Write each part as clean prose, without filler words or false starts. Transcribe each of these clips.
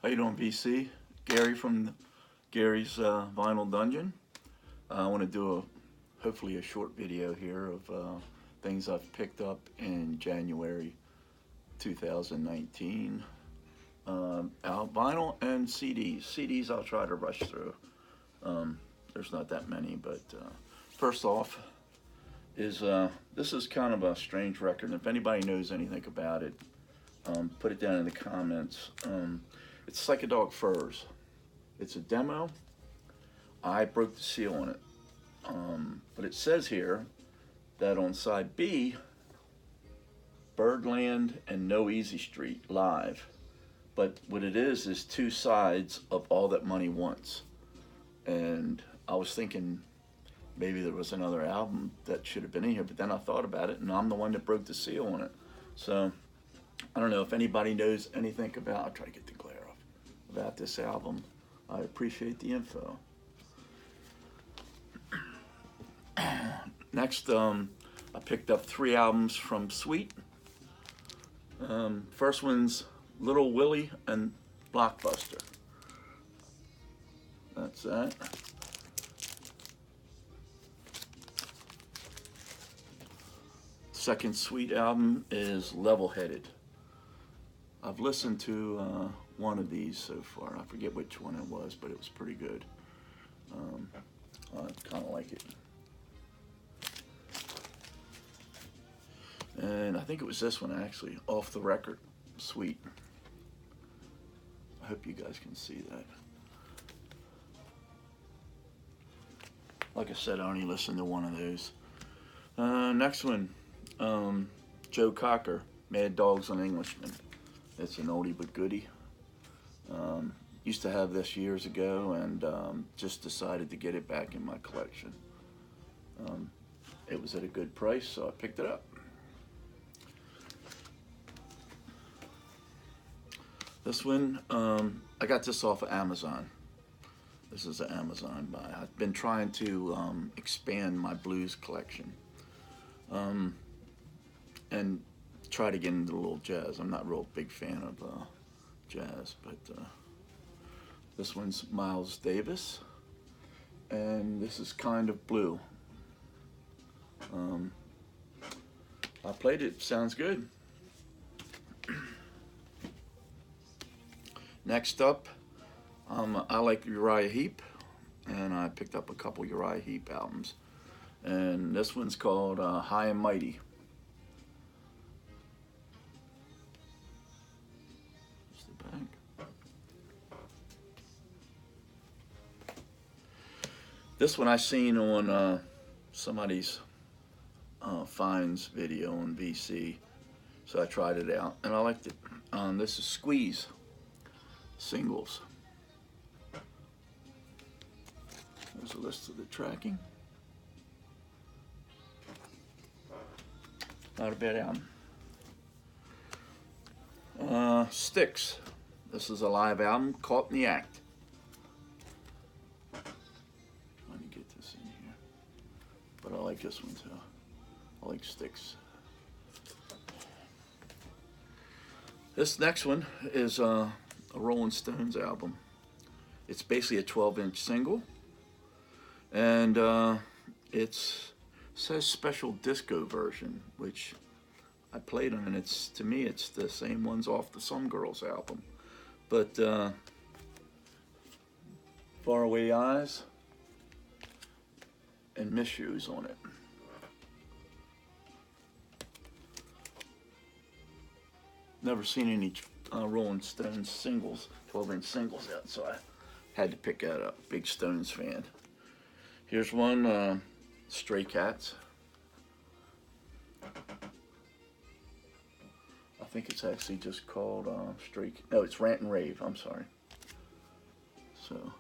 How you doing, VC? Gary from Gary's Vinyl Dungeon. I want to do hopefully a short video here of things I've picked up in January 2019. Vinyl and CDs. CDs I'll try to rush through. There's not that many, but first off is this is kind of a strange record. If anybody knows anything about it, put it down in the comments. It's Psychedelic Furs. It's a demo. I broke the seal on it. But it says here that on side B, Birdland and No Easy Street live. But what it is two sides of All That Money Wants. And I was thinking maybe there was another album that should have been in here, but then I thought about it and I'm the one that broke the seal on it. So I don't know if anybody knows anything about, I'll try to get the glare off, about this album. I appreciate the info. Next, I picked up 3 albums from Sweet. First one's Little Willie and Blockbuster. That's that. Second Sweet album is Level Headed. I've listened to one of these so far. I forget which one it was, but it was pretty good. I kind of like it. And I think it was this one actually, Off the Record, Sweet. I hope you guys can see that. Like I said, I only listened to one of those. Next one, Joe Cocker, Mad Dogs on Englishmen. It's an oldie but goodie. Used to have this years ago and just decided to get it back in my collection. It was at a good price, so I picked it up. This one, I got this off of Amazon. This is an Amazon buy. I've been trying to expand my blues collection and try to get into a little jazz. I'm not a real big fan of jazz, but this one's Miles Davis, and this is Kind of Blue. I played it, sounds good. Next up, I like Uriah Heep, and I picked up a couple Uriah Heep albums. And this one's called High and Mighty. Here's the back. This one I seen on somebody's finds video on VC, so I tried it out, and I liked it. This is Squeeze singles. There's a list of the tracking. Not a bad album. Styx. This is a live album, Caught in the Act. Let me get this in here. But I like this one too. I like Styx. This next one is a Rolling Stones album. It's basically a 12-inch single, and it says special disco version, which I played on, and it's, to me, it's the same ones off the Some Girls album. But Faraway Eyes and Miss You's on it. Never seen any Rolling Stones singles, 12-inch singles out, so I had to pick that up. Big Stones fan. Here's one, Stray Cats. I think it's actually just called no, it's Rant and Rave, I'm sorry. So,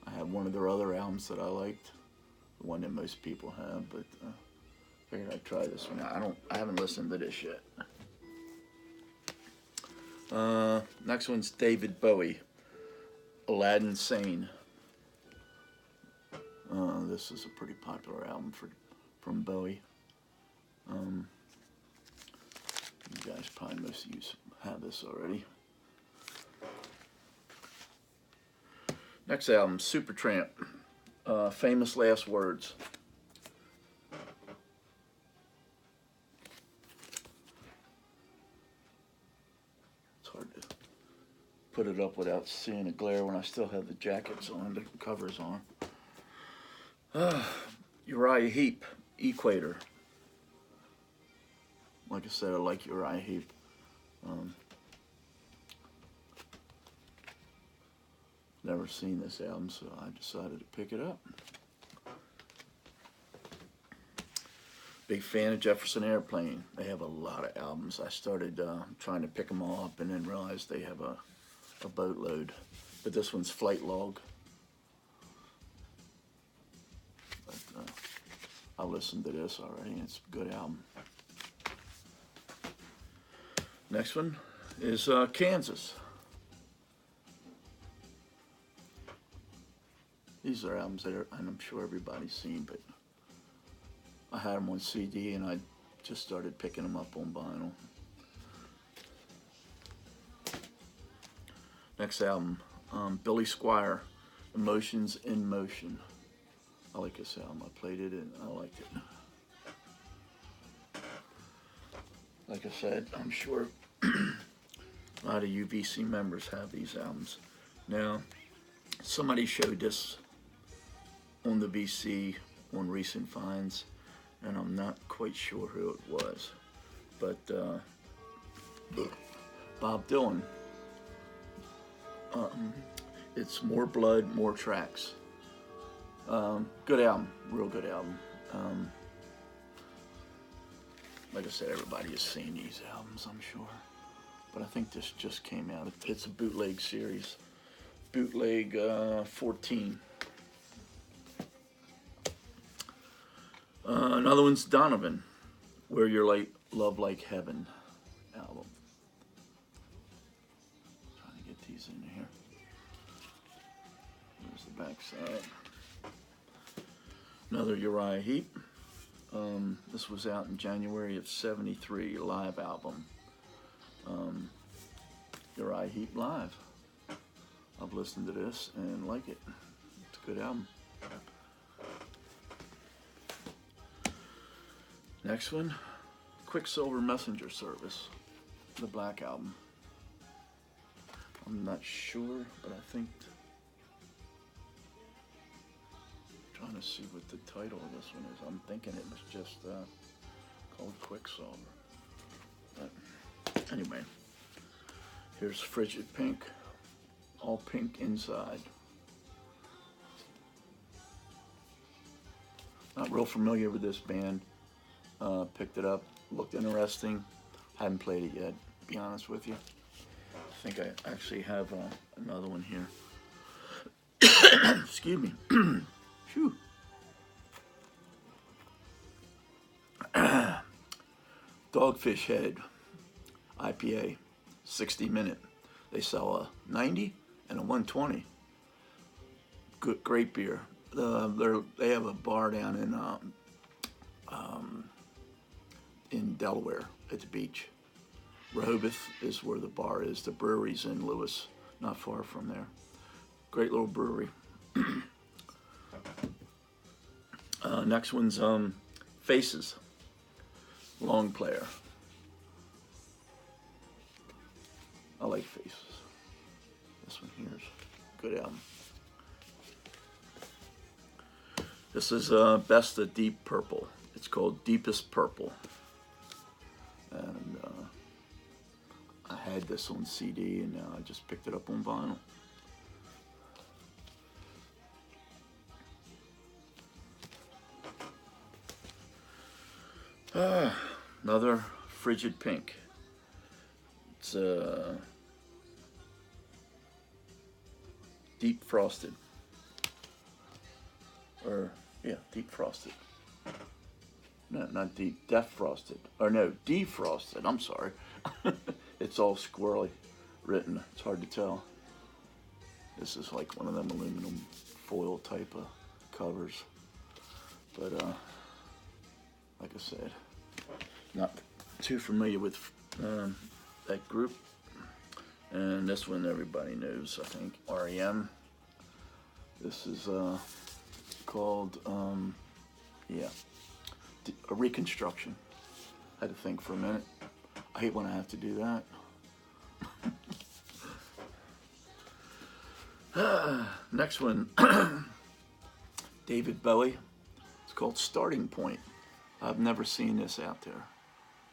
I have one of their other albums that I liked, the one that most people have, but figured I'd try this one out. I haven't listened to this yet. Next one's David Bowie, Aladdin Sane. This is a pretty popular album from Bowie. You guys probably most of you have this already. Next album, Supertramp, Famous Last Words. It's hard to put it up without seeing the glare when I still have the jackets on, the covers on. Uriah Heep, Equator. Like I said, I like Uriah Heep. Never seen this album, so I decided to pick it up. Big fan of Jefferson Airplane. They have a lot of albums. I started trying to pick them all up and then realized they have a boatload. But this one's Flight Log. But, I listened to this already. It's a good album. Next one is Kansas. These are albums that I'm sure everybody's seen, but I had them on CD and I just started picking them up on vinyl. Next album, Billy Squier, Emotions in Motion. I like this album. I played it and I liked it. Like I said, I'm sure a lot of UVC members have these albums. Now, somebody showed this on the VC on Recent Finds, and I'm not quite sure who it was, but Bob Dylan. It's More Blood, More Tracks. Good album, real good album. Like I said, everybody has seen these albums, I'm sure. But I think this just came out. It's a bootleg series. Bootleg 14. Another one's Donovan, Where Your Love Like Heaven album. Trying to get these in here. There's the back side. Another Uriah Heep. This was out in January of '73, live album. Uriah Heep Live. I've listened to this and like it. It's a good album. Next one, Quicksilver Messenger Service, the Black Album. I'm not sure, but I think, trying to see what the title of this one is. I'm thinking it was just called Quicksilver. But anyway, here's Frigid Pink, All Pink Inside. Not real familiar with this band. Picked it up, looked interesting. Haven't played it yet, to be honest with you. I think I actually have another one here. Excuse me. Phew. Dogfish Head IPA, 60 minute. They sell a 90 and a 120. Good, great beer. They have a bar down in Delaware at the beach. Rehoboth is where the bar is. The brewery's in Lewis, not far from there. Great little brewery. Next one's Faces, long player. I like Faces. This one here is a good album. This is Best of Deep Purple. It's called Deepest Purple. And I had this on CD and I just picked it up on vinyl. Another Frigid Pink. It's deep frosted. Or, yeah, deep frosted. No, not deep, defrosted. Or no, defrosted, I'm sorry. It's all squirrely written, it's hard to tell. This is like one of them aluminum foil type of covers. But, like I said, not too familiar with that group. And this one everybody knows, I think, REM. This is called, yeah, a Reconstruction. I had to think for a minute. I hate when I have to do that. Next one, David Bowie. It's called Starting Point. I've never seen this out there.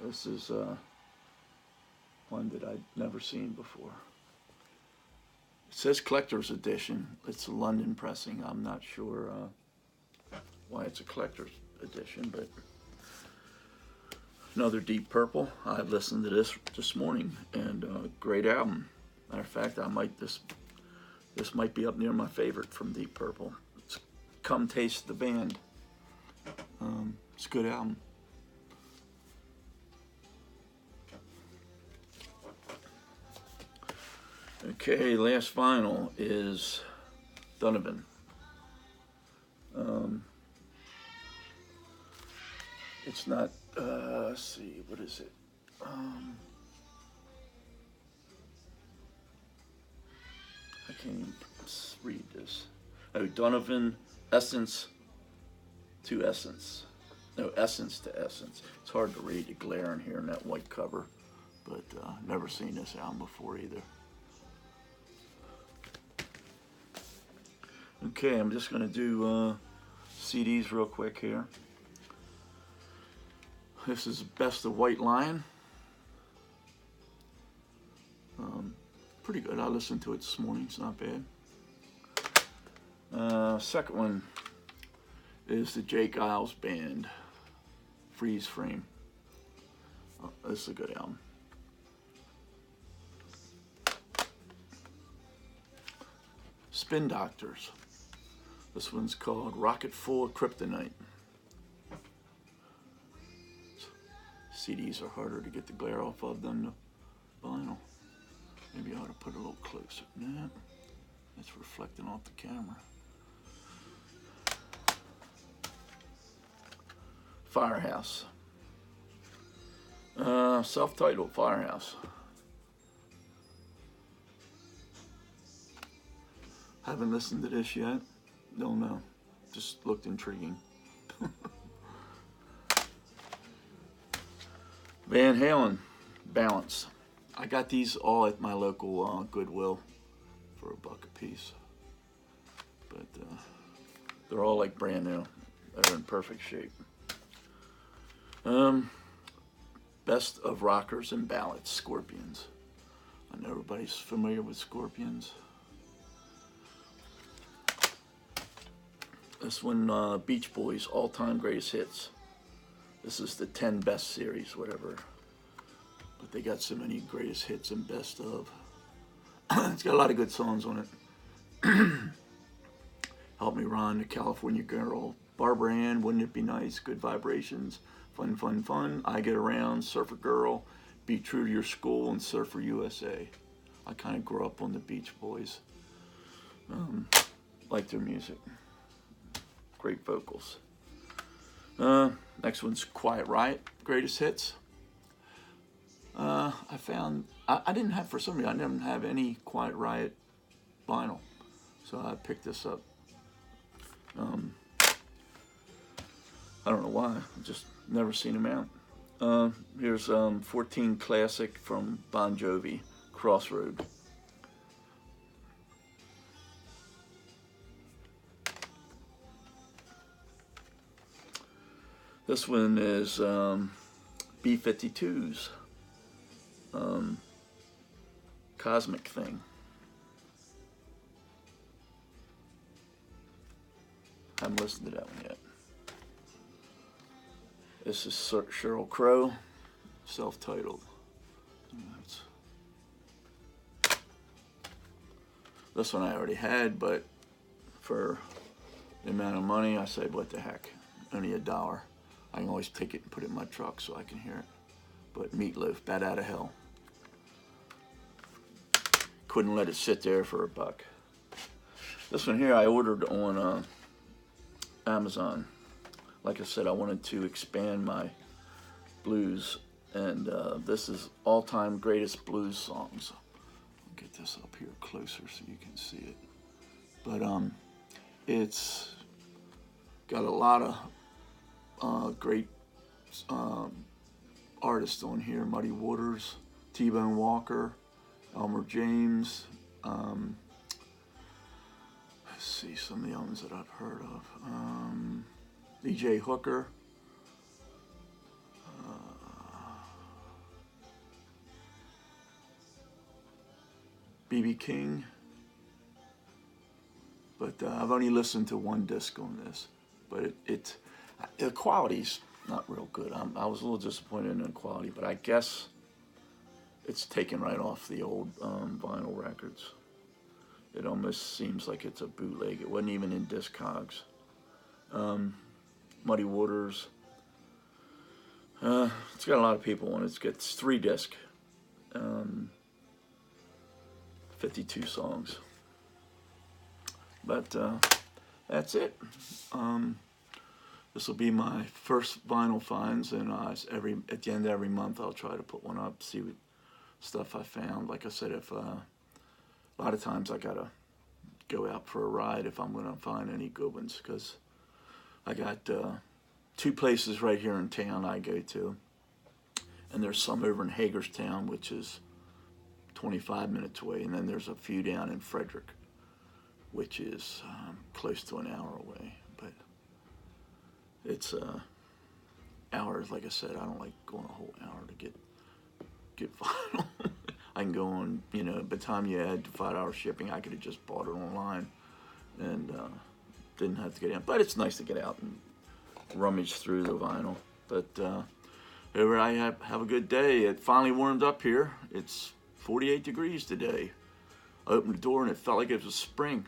This is one that I'd never seen before. It says collector's edition. It's a London pressing. I'm not sure why it's a collector's edition, but another Deep Purple. I listened to this morning, and great album. Matter of fact, this might be up near my favorite from Deep Purple. It's Come Taste the Band. It's a good album. Okay, last vinyl is Donovan. It's not, let's see, what is it? I can't even read this. Oh, Donovan Essence to Essence. No, Essence to Essence. It's hard to read, the glare in here in that white cover, but never seen this album before either. Okay, I'm just going to do CDs real quick here. This is Best of White Lion. Pretty good. I listened to it this morning. It's not bad. Second one is the Jake Isles Band, Freeze Frame. This is a good album. Spin Doctors. This one's called Rocket Full of Kryptonite. CDs are harder to get the glare off of than the vinyl. Maybe I ought to put it a little closer than that. It's reflecting off the camera. Firehouse. Self-titled Firehouse. Haven't listened to this yet. Don't know. Just looked intriguing. Van Halen, Balance. I got these all at my local Goodwill for $1 a piece. But they're all like brand new. They're in perfect shape. Best of Rockers and Ballads, Scorpions. I know everybody's familiar with Scorpions. This one, Beach Boys, All-Time Greatest Hits. This is the 10 Best series, whatever. But they got so many greatest hits and best of. It's got a lot of good songs on it. Help Me Ron, The California Girl, Barbara Ann, Wouldn't It Be Nice, Good Vibrations, Fun, Fun, Fun, I Get Around, Surfer Girl, Be True to Your School, and Surfer USA. I kind of grew up on the Beach Boys. Like their music. Great vocals. Next one's Quiet Riot, Greatest Hits. I found, I didn't have, for some reason, I didn't have any Quiet Riot vinyl. So I picked this up. I don't know why, I just never seen them out. Here's 14 Classic from Bon Jovi, Crossroad. This one is B-52's Cosmic Thing. Haven't listened to that one yet. This is Sheryl Crow, self-titled. This one I already had, but for the amount of money, I said, what the heck, only $1. I can always take it and put it in my truck so I can hear it. But Meatloaf, Bat Out of Hell. Couldn't let it sit there for $1. This one here I ordered on Amazon. Like I said, I wanted to expand my blues, and this is all-time greatest blues songs. get this up here closer so you can see it. But it's got a lot of great artists on here. Muddy Waters, T-Bone Walker, Elmer James. Let's see some of the ones that I've heard of. DJ Hooker. BB King. But I've only listened to one disc on this. But the quality's not real good. I was a little disappointed in the quality, but I guess it's taken right off the old vinyl records. It almost seems like it's a bootleg. It wasn't even in Discogs. Muddy Waters. It's got a lot of people on it. It's 3 discs. 52 songs. But that's it. This will be my first vinyl finds, and at the end of every month I'll try to put one up, see what stuff I found. Like I said, if a lot of times I gotta go out for a ride if I'm gonna find any good ones, because I got 2 places right here in town I go to, and there's some over in Hagerstown, which is 25 minutes away, and then there's a few down in Frederick, which is close to an hour away. But it's hours, like I said, I don't like going a whole hour to get vinyl. I can go on, by the time you add $5 shipping, I could have just bought it online and didn't have to get in. But it's nice to get out and rummage through the vinyl. But I have a good day. It finally warmed up here. It's 48 degrees today. I opened the door and it felt like it was spring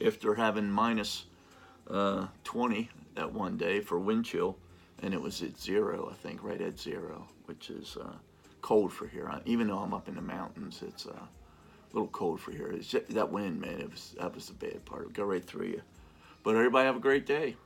after having minus 20 that one day for wind chill, and it was at 0, I think, right at 0, which is cold for here. Even though I'm up in the mountains, it's a little cold for here. It's just, that wind, man, that was the bad part. It'll go right through you. But everybody have a great day.